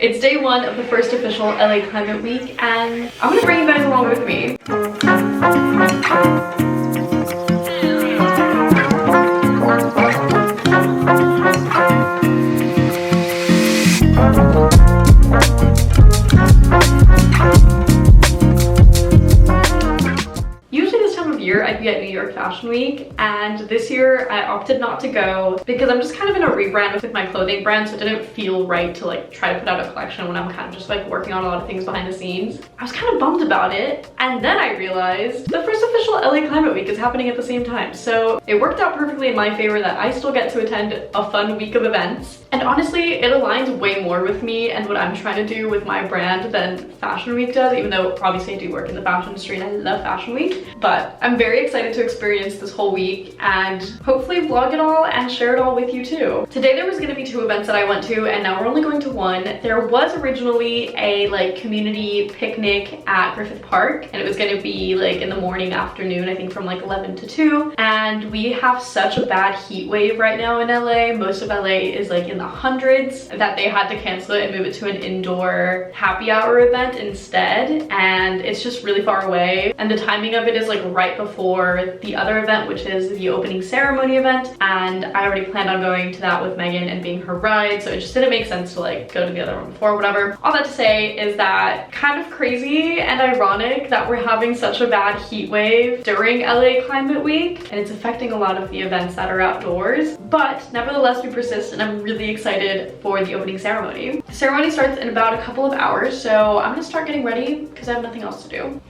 It's day one of the first official LA Climate Week, and I'm gonna bring you guys along with me. I'd be at New York Fashion Week, and this year I opted not to go because I'm just kind of in a rebrand with my clothing brand, so it didn't feel right to like try to put out a collection when I'm kind of just like working on a lot of things behind the scenes. I was kind of bummed about it, and then I realized the first official LA Climate Week is happening at the same time, so it worked out perfectly in my favor that I still get to attend a fun week of events. And honestly, it aligns way more with me and what I'm trying to do with my brand than Fashion Week does, even though obviously I do work in the fashion industry and I love Fashion Week. But I'm very excited to experience this whole week and hopefully vlog it all and share it all with you too. Today there was going to be 2 events that I went to, and now we're only going to 1. There was originally a like community picnic at Griffith Park, and it was going to be like in the morning, afternoon, I think from like 11 to 2. And we have such a bad heat wave right now in LA. Most of LA is like in the hundreds, that they had to cancel it and move it to an indoor happy hour event instead, and it's just really far away, and the timing of it is like right before the other event, which is the opening ceremony event, and I already planned on going to that with Megan and being her ride, so it just didn't make sense to like go to the other one before, whatever. All that to say is that kind of crazy and ironic that we're having such a bad heat wave during LA Climate Week, and it's affecting a lot of the events that are outdoors, but nevertheless we persist, and I'm really excited for the opening ceremony. The ceremony starts in about a couple of hours, so I'm gonna start getting ready because I have nothing else to do.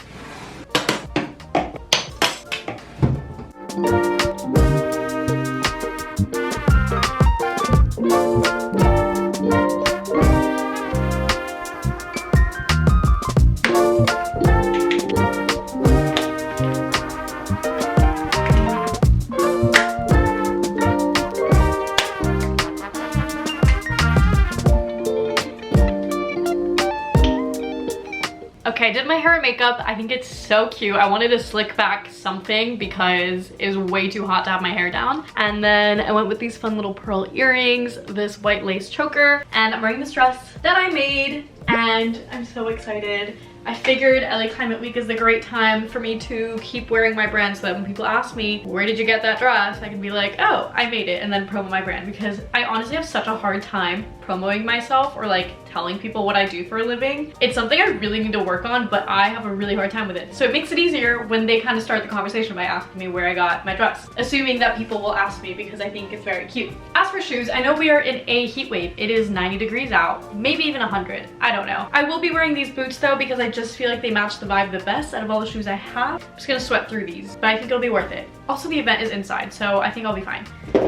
Okay, I did my hair and makeup. I think it's so cute. I wanted to slick back something because it was way too hot to have my hair down. And then I went with these fun little pearl earrings, this white lace choker, and I'm wearing this dress that I made, and I'm so excited. I figured LA Climate Week is the great time for me to keep wearing my brand so that when people ask me, where did you get that dress? I can be like, oh, I made it, and then promo my brand, because I honestly have such a hard time promoting myself or like telling people what I do for a living. It's something I really need to work on, but I have a really hard time with it. So it makes it easier when they kind of start the conversation by asking me where I got my dress, assuming that people will ask me because I think it's very cute. As for shoes, I know we are in a heat wave. It is 90 degrees out, maybe even 100. I don't know. I will be wearing these boots though because I just feel like they match the vibe the best out of all the shoes I have. I'm just gonna sweat through these, but I think it'll be worth it. Also, the event is inside, so I think I'll be fine.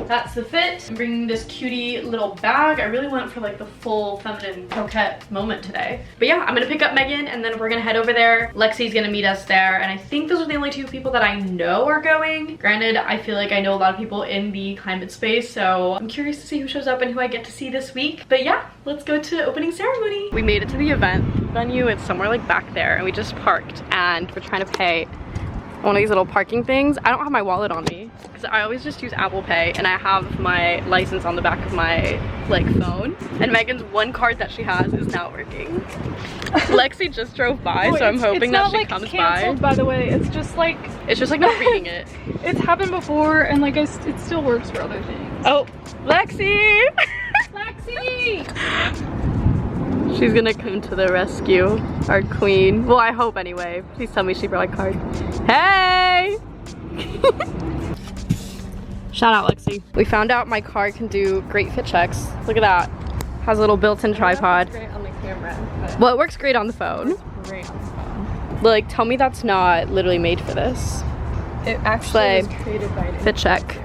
That's the fit. I'm bringing this cutie little bag. I really went for like the full feminine coquette moment today. But yeah, I'm gonna pick up Megan and then we're gonna head over there. Lexi's gonna meet us there, and I think those are the only 2 people that I know are going. Granted, I feel like I know a lot of people in the climate space, so I'm curious to see who shows up and who I get to see this week. But yeah, let's go to opening ceremony. We made it to the event venue. It's somewhere like back there, and we just parked and we're trying to pay one of these little parking things. I don't have my wallet on me because I always just use Apple Pay, and I have my license on the back of my like phone, and Megan's one card that she has is not working. Lexi just drove by, so I'm hoping that she like comes canceled, by the way. It's just like not reading it. It's happened before, and like it still works for other things. Oh, Lexi! Lexi! She's gonna come to the rescue, our queen. Well, I hope anyway. Please tell me she brought a card. Hey! Shout out, Lexi. We found out my car can do great fit checks. Look at that. Has a little built-in tripod. Great on the camera. Well, it works great on the phone. Great on the phone. Like, tell me that's not literally made for this. It actually was created by an fit check.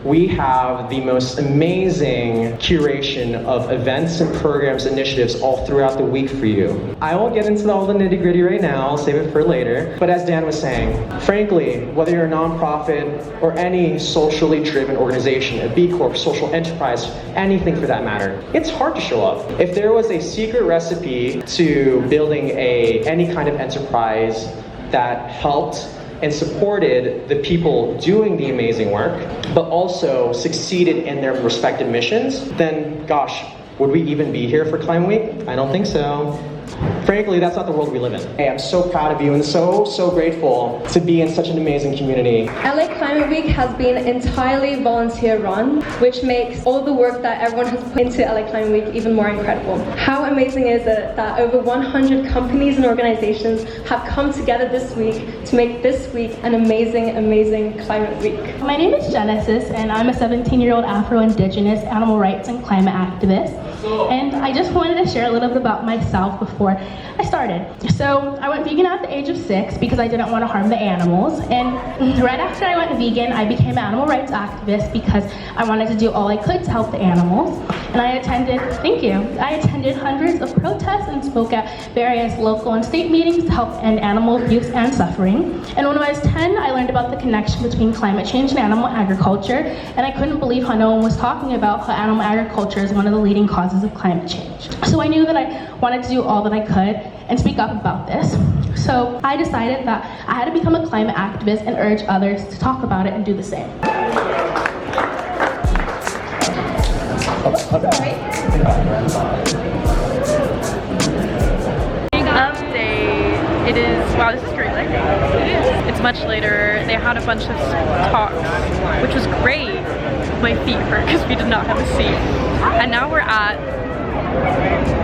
We have have the most amazing curation of events and programs, initiatives all throughout the week for you. I won't get into all the nitty-gritty right now, I'll save it for later. But as Dan was saying, frankly, whether you're a nonprofit or any socially driven organization, a B Corp, social enterprise, anything for that matter, it's hard to show up. If there was a secret recipe to building any kind of enterprise that helped and supported the people doing the amazing work, but also succeeded in their respective missions, then gosh, would we even be here for Climate Week? I don't think so. Frankly, that's not the world we live in. Hey, I'm so proud of you and so grateful to be in such an amazing community. LA Climate Week has been entirely volunteer run, which makes all the work that everyone has put into LA Climate Week even more incredible. How amazing is it that over 100 companies and organizations have come together this week to make this week an amazing Climate Week. My name is Genesis, and I'm a 17-year-old Afro-Indigenous animal rights and climate activist. And I just wanted to share a little bit about myself before I started. So I went vegan at the age of 6 because I didn't want to harm the animals. And right after I went vegan, I became an animal rights activist because I wanted to do all I could to help the animals. And I attended hundreds of protests and spoke at various local and state meetings to help end animal abuse and suffering. And when I was 10, I learned about the connection between climate change and animal agriculture. And I couldn't believe how no one was talking about how animal agriculture is one of the leading causes of climate change. So I knew that I wanted to do all that I could and speak up about this. So I decided that I had to become a climate activist and urge others to talk about it and do the same. Update. It is, wow, this is great lighting. It is. It's much later. They had a bunch of talks, which was great. My feet hurt because we did not have a seat. And now we're at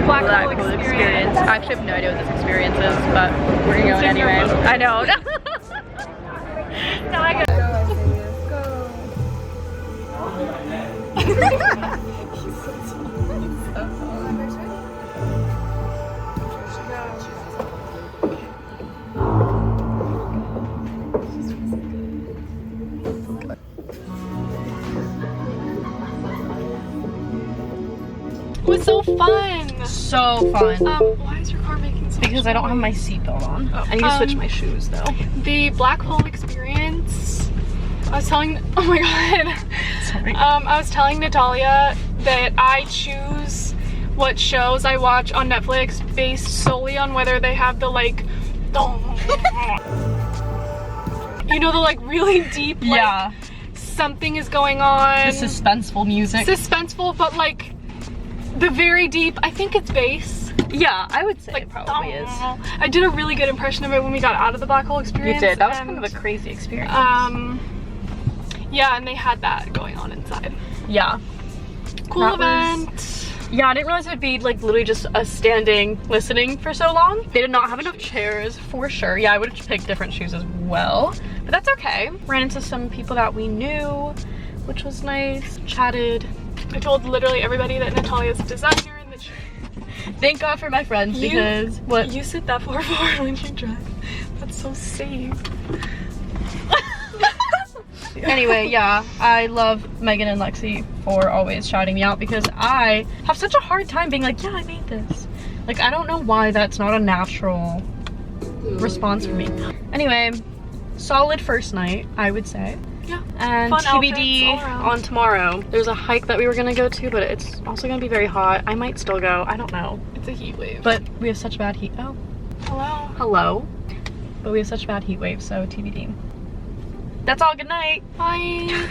Black Hole Experience. I actually have no idea what this experience is, but we're gonna go anyway. I know. Now I go. It was so fun. So fun. Why is your car making so Because much I don't have noise? my seatbelt on. I need to switch my shoes though. The Black Hole Experience. I was telling, oh my god. Sorry. I was telling Natalia that I choose what shows I watch on Netflix based solely on whether they have the like, you know, the like really deep, like, Yeah. something is going on. The suspenseful music. Suspenseful, but like the very deep, I think it's bass. Yeah, I would say Like, it probably is. I did a really good impression of it when we got out of the Black Hole You Experience. did. That was and, kind of a crazy experience. yeah, and they had that going on inside. Yeah. Cool That event. Yeah, I didn't realize it'd be like literally just us standing listening for so long. They did not have enough chairs for sure. Yeah, I would have picked different shoes as well, but that's okay. Ran into some people that we knew, which was nice. Chatted. I told literally everybody that Natalia's a designer and that she, Thank God for my friends because what? you sit that far forward when you drive. That's so safe. Anyway, yeah, I love Megan and Lexi for always shouting me out because I have such a hard time being like, yeah, I made this. Like, I don't know why that's not a natural response for me. Anyway, solid first night, I would say. Yeah. And Fun TBD outfits all around. on tomorrow. There's a hike that we were gonna go to, but it's also gonna be very hot. I might still go, I don't know. It's a heat wave. But we have such bad heat, oh, hello. hello. But we have such bad heat waves, so TBD. That's all, good night. Bye.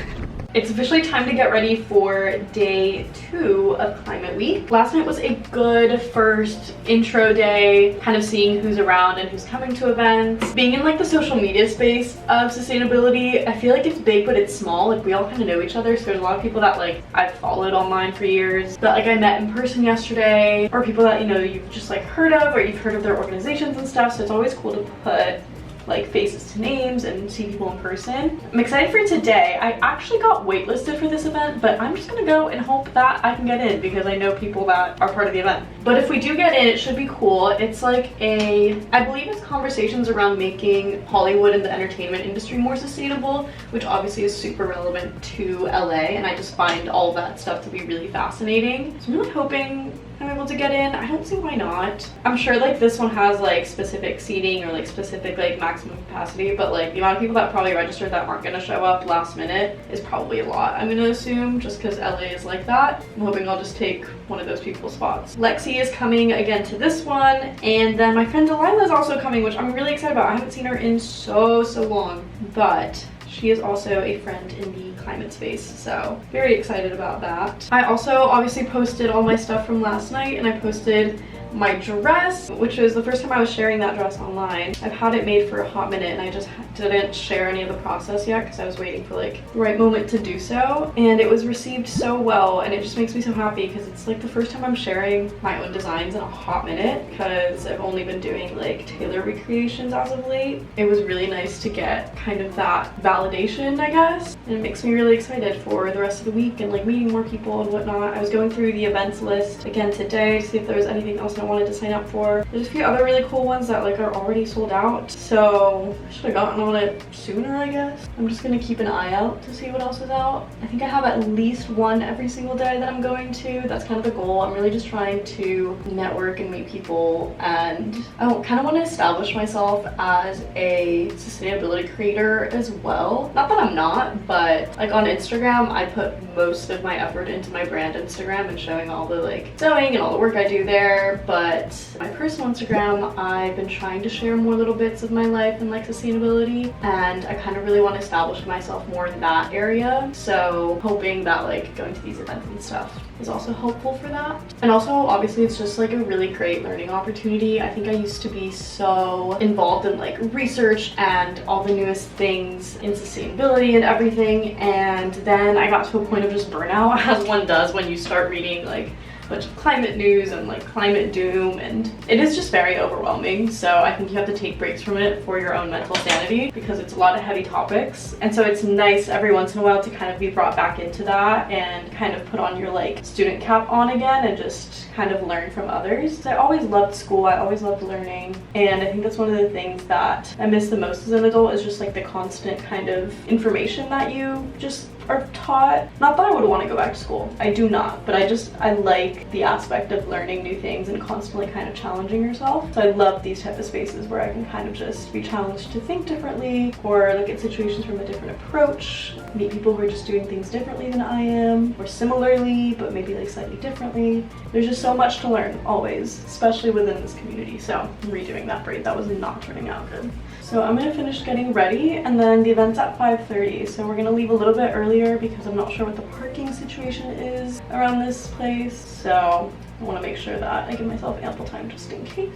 It's officially time to get ready for day 2 of Climate Week. Last night was a good first intro day, kind of seeing who's around and who's coming to events. Being in like the social media space of sustainability, I feel like it's big but it's small. Like we all kind of know each other, so there's a lot of people that like I've followed online for years that like I met in person yesterday, or people that you know you've just like heard of or you've heard of their organizations and stuff, so it's always cool to put like faces to names and see people in person. I'm excited for today. I actually got waitlisted for this event, but I'm just gonna go and hope that I can get in because I know people that are part of the event. But if we do get in, it should be cool. It's like I believe it's conversations around making Hollywood and the entertainment industry more sustainable, which obviously is super relevant to LA, and I just find all of that stuff to be really fascinating. So I'm really hoping I'm able to get in. I don't see why not. I'm sure like this one has like specific seating or like specific like maximum capacity, but like the amount of people that probably registered that aren't gonna show up last minute is probably a lot, I'm gonna assume, just because LA is like that. I'm hoping I'll just take one of those people's spots. Lexi is coming again to this one, and then my friend Delilah is also coming, which I'm really excited about. I haven't seen her in so long, but she is also a friend in the climate space, so very excited about that. I also obviously posted all my stuff from last night, and I posted my dress, which is the first time I was sharing that dress online. I've had it made for a hot minute and I just didn't share any of the process yet because I was waiting for like the right moment to do so, and it was received so well, and it just makes me so happy because it's like the first time I'm sharing my own designs in a hot minute because I've only been doing like tailor recreations as of late. It was really nice to get kind of that validation, I guess, and it makes me really excited for the rest of the week and like meeting more people and whatnot. I was going through the events list again today to see if there was anything else I wanted to sign up for. There's a few other really cool ones that like are already sold out, so I should have gotten on it sooner, I guess. I'm just gonna keep an eye out to see what else is out. I think I have at least one every single day that I'm going to. That's kind of the goal. I'm really just trying to network and meet people, and I kind of want to establish myself as a sustainability creator as well. Not that I'm not, but like on Instagram, I put most of my effort into my brand Instagram and showing all the like sewing and all the work I do there. But my personal Instagram, I've been trying to share more little bits of my life and like sustainability, and I kind of really want to establish myself more in that area. So hoping that like going to these events and stuff is also helpful for that. And also obviously it's just like a really great learning opportunity. I think I used to be so involved in like research and all the newest things in sustainability and everything, and then I got to a point of just burnout, as one does when you start reading like bunch of climate news and like climate doom, and it is just very overwhelming. So I think you have to take breaks from it for your own mental sanity because it's a lot of heavy topics, and so it's nice every once in a while to kind of be brought back into that and kind of put on your like student cap on again and just kind of learn from others. I always loved school, I always loved learning, and I think that's one of the things that I miss the most as an adult is just like the constant kind of information that you just are taught. Not that I would want to go back to school, I do not, but I like the aspect of learning new things and constantly kind of challenging yourself. So I love these type of spaces where I can kind of just be challenged to think differently or look at situations from a different approach, meet people who are just doing things differently than I am, or similarly but maybe like slightly differently. There's just so much to learn always, especially within this community. So I'm redoing that braid, that was not turning out good. So I'm gonna finish getting ready, and then the event's at 5:30, so we're gonna leave a little bit earlier because I'm not sure what the parking situation is around this place, so I want to make sure that I give myself ample time just in case.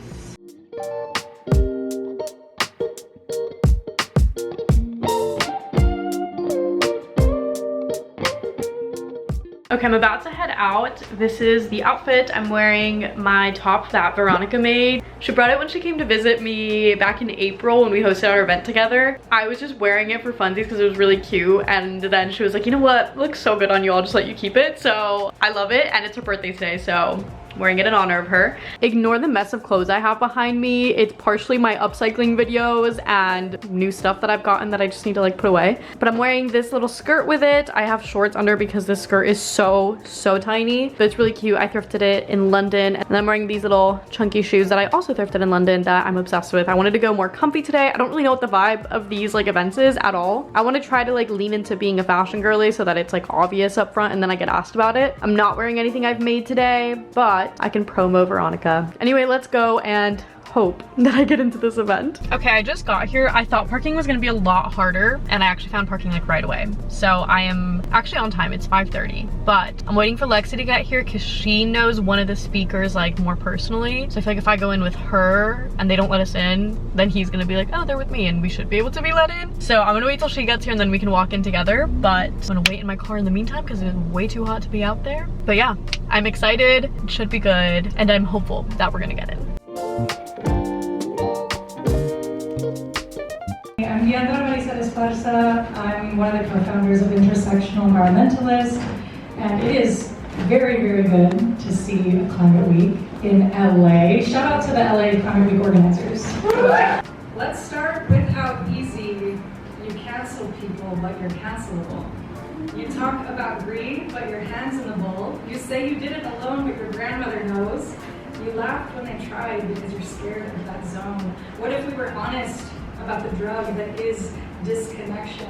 Okay, I'm about to head out. This is the outfit. I'm wearing my top that Veronica made. She brought it when she came to visit me back in April when we hosted our event together. I was just wearing it for funsies because it was really cute, and then she was like, you know what, it looks so good on you, I'll just let you keep it. So I love it, and it's her birthday today, so I'm wearing it in honor of her. Ignore the mess of clothes I have behind me. It's partially my upcycling videos and new stuff that I've gotten that I just need to like put away. But I'm wearing this little skirt with it. I have shorts under because this skirt is so tiny, but it's really cute. I thrifted it in London, and I'm wearing these little chunky shoes that I also thrifted in London that I'm obsessed with. I wanted to go more comfy today. I don't really know what the vibe of these like events is at all. I want to try to like lean into being a fashion girly so that it's like obvious up front and then I get asked about it. I'm not wearing anything I've made today, but I can promo Veronica. Anyway, let's go and hope that I get into this event. Okay, I just got here. I thought parking was gonna be a lot harder, and I actually found parking like right away. So I am actually on time. It's 5:30, but I'm waiting for Lexi to get here because she knows one of the speakers like more personally. So I feel like if I go in with her and they don't let us in, then he's gonna be like, oh, they're with me and we should be able to be let in. So I'm gonna wait till she gets here and then we can walk in together, but I'm gonna wait in my car in the meantime because it's way too hot to be out there. But yeah, I'm excited, it should be good, and I'm hopeful that we're gonna get in. Esparza. I'm one of the co-founders of Intersectional Environmentalist, and it is very, very good to see a Climate Week in LA. Shout out to the LA Climate Week organizers. Let's start with how easy you cancel people, but you're cancelable. You talk about green, but your hand's in the bowl. You say you did it alone, but your grandmother knows. You laughed when they tried because you're scared of that zone. What if we were honest about the drug that is disconnection?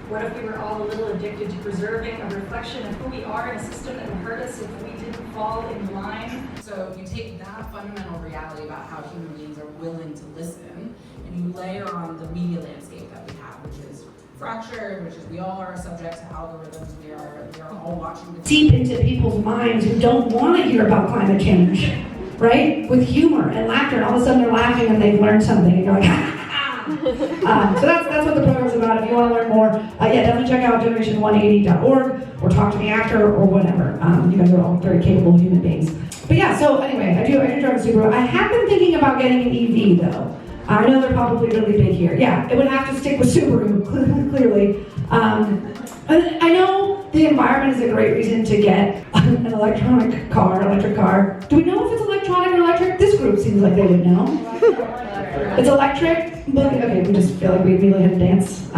What if we were all a little addicted to preserving a reflection of who we are in a system that would hurt us if we didn't fall in line? So you take that fundamental reality about how human beings are willing to listen, and you layer on the media landscape that we have, which is fractured, which is we all are subject to algorithms, we are all watching deep into people's minds who don't want to hear about climate change, right? With humor and laughter, and all of a sudden they're laughing and they've learned something, and you're like, ha ha ha. So that's what the program's about. If you want to learn more, yeah, definitely check out generation180.org or talk to me after or whatever. You guys are all very capable human beings. But yeah, so anyway, I do drive a Subaru. I have been thinking about getting an EV though. I know they're probably really big here. Yeah, it would have to stick with Subaru, clearly. I know the environment is a great reason to get an electric car. Do we know if it's electronic or electric? This group seems like they would know. It's electric? Okay, we just feel like we immediately have to dance.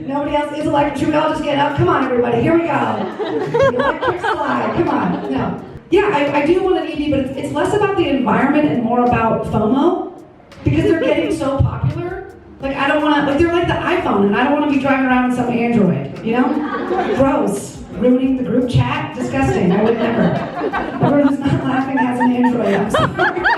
Nobody else is electric. Should we all just get up? Come on, everybody, here we go. The electric slide, come on. No. Yeah, I do want an EV, but it's less about the environment and more about FOMO, because they're getting so popular. Like, I don't want to, like, they're like the iPhone, and I don't want to be driving around with some Android, you know? Gross. Ruining the group chat? Disgusting. I would never. Everyone who's not laughing has an Android. I'm sorry.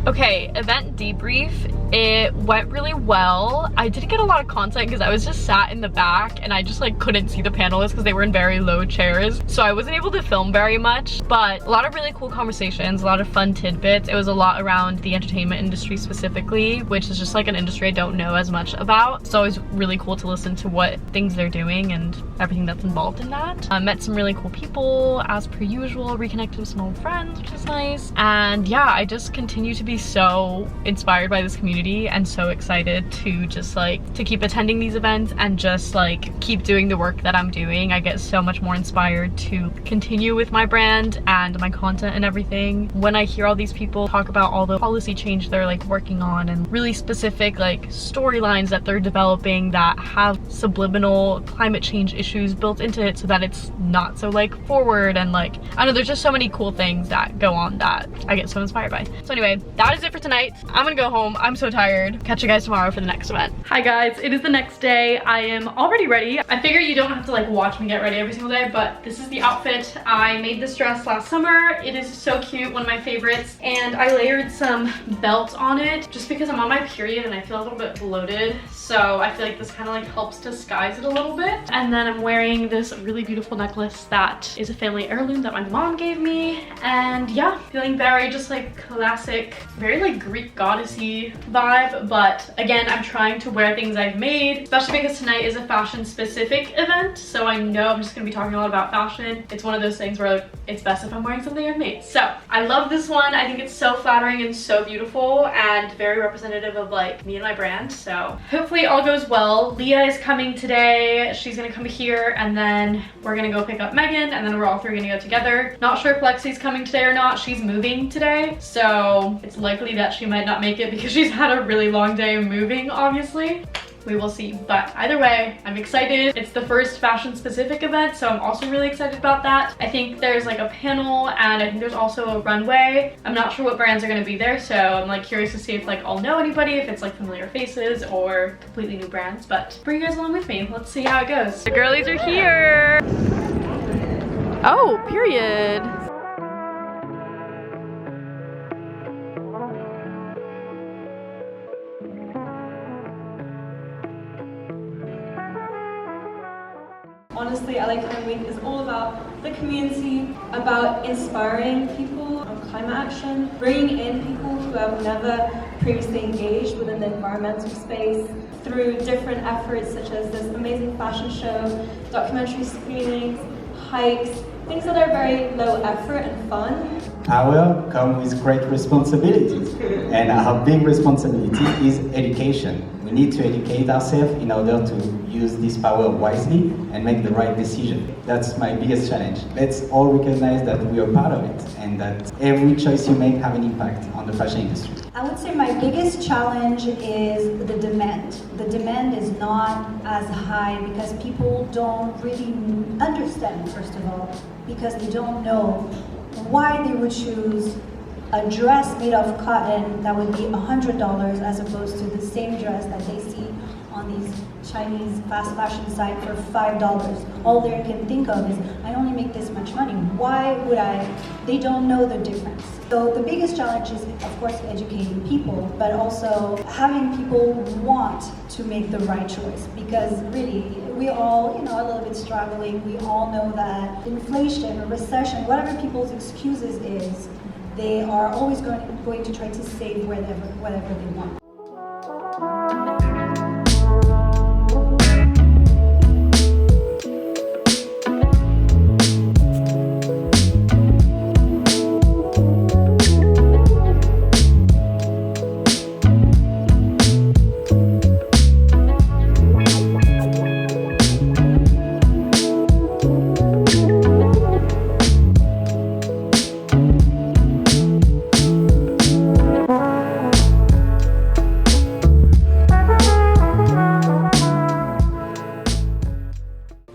Okay, event debrief. It went really well. I didn't get a lot of content because I was just sat in the back and I just like couldn't see the panelists because they were in very low chairs. So I wasn't able to film very much, but a lot of really cool conversations, a lot of fun tidbits. It was a lot around the entertainment industry specifically, which is just like an industry I don't know as much about. So it was really cool to listen to what things they're doing and everything that's involved in that. Met some really cool people as per usual, reconnected with some old friends, which is nice. And yeah, I just continue to be so inspired by this community and so excited to just like to keep attending these events and just like keep doing the work that I'm doing. I get so much more inspired to continue with my brand and my content and everything. When I hear all these people talk about all the policy change they're like working on and really specific like storylines that they're developing that have subliminal climate change issues built into it so that it's not so like forward, and like I don't know, there's just so many cool things that go on that I get so inspired by. So anyway, that is it for tonight. I'm gonna go home. I'm so tired. Catch you guys tomorrow for the next event. Hi guys, it is the next day. I am already ready. I figure you don't have to like watch me get ready every single day, but this is the outfit. I made this dress last summer. It is so cute, one of my favorites, and I layered some belt on it just because I'm on my period and I feel a little bit bloated. So I feel like this kind of like helps disguise it a little bit. And then I'm wearing this really beautiful necklace that is a family heirloom that my mom gave me. And yeah, feeling very just like classic, very like Greek goddessy vibe. But again, I'm trying to wear things I've made, especially because tonight is a fashion specific event. So I know I'm just gonna be talking a lot about fashion. It's one of those things where like, it's best if I'm wearing something I've made. So I love this one. I think it's so flattering and so beautiful and very representative of like me and my brand. So hopefully all goes well. Leah is coming today. She's gonna come here and then we're gonna go pick up Megan and then we're all three gonna go together. Not sure if Lexi's coming today or not. She's moving today. So it's likely that she might not make it because she's had a really long day moving, obviously. We will see, but either way, I'm excited. It's the first fashion specific event, so I'm also really excited about that. I think there's like a panel and I think there's also a runway. I'm not sure what brands are gonna be there, so I'm like curious to see if like I'll know anybody, if it's like familiar faces or completely new brands, but bring you guys along with me. Let's see how it goes. The girlies are here. Oh, period. Honestly, LA Climate Week is all about the community, about inspiring people on climate action, bringing in people who have never previously engaged within the environmental space through different efforts such as this amazing fashion show, documentary screenings, hikes, things that are very low effort and fun. power comes with great responsibilities. And our big responsibility is education. We need to educate ourselves in order to use this power wisely and make the right decision. That's my biggest challenge. Let's all recognize that we are part of it and that every choice you make have an impact on the fashion industry. I would say my biggest challenge is the demand. The demand is not as high because people don't really understand, first of all, because they don't know why they would choose a dress made of cotton that would be $100 as opposed to the same dress that they see on these Chinese fast fashion site for $5. All they can think of is, I only make this much money. Why would I? They don't know the difference. So the biggest challenge is, of course, educating people, but also having people want to make the right choice. Because really, we all, are a little bit struggling. We all know that inflation or recession, whatever people's excuses is, they are always going to try to save whatever they want.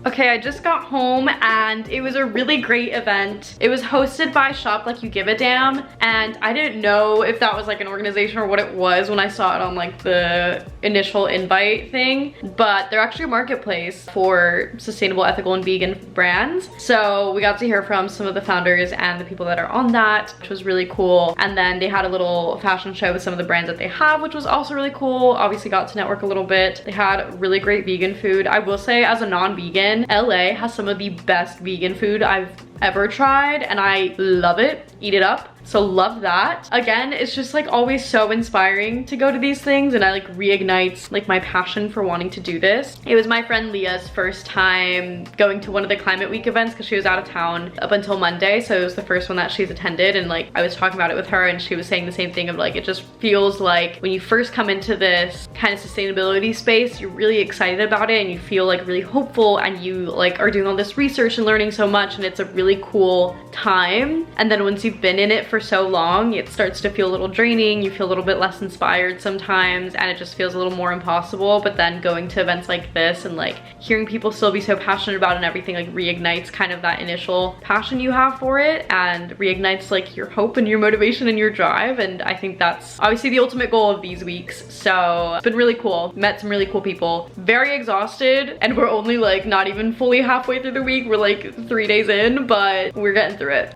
Okay, I just got home and it was a really great event. It was hosted by Shop Like You Give a Damn, and I didn't know if that was like an organization or what it was when I saw it on like the initial invite thing, but they're actually a marketplace for sustainable, ethical, and vegan brands. So we got to hear from some of the founders and the people that are on that, which was really cool. And then they had a little fashion show with some of the brands that they have, which was also really cool. Obviously got to network a little bit. They had really great vegan food. I will say, as a non-vegan, LA has some of the best vegan food I've ever tried, and I love it. Eat it up. So love that. Again, it's just like always so inspiring to go to these things, and I like reignites like my passion for wanting to do this. It was my friend Leah's first time going to one of the Climate Week events because she was out of town up until Monday, so it was the first one that she's attended, and like I was talking about it with her and she was saying the same thing of like, it just feels like when you first come into this kind of sustainability space, you're really excited about it and you feel like really hopeful, and you like are doing all this research and learning so much, and it's a really cool time. And then once you've been in it for so long, it starts to feel a little draining. You feel a little bit less inspired sometimes, and it just feels a little more impossible. But then going to events like this and like hearing people still be so passionate about it and everything like reignites kind of that initial passion you have for it, and reignites like your hope and your motivation and your drive. And I think that's obviously the ultimate goal of these weeks. So it's been really cool. Met some really cool people. Very exhausted, and we're only like not even fully halfway through the week. We're like 3 days in, but we're getting through it.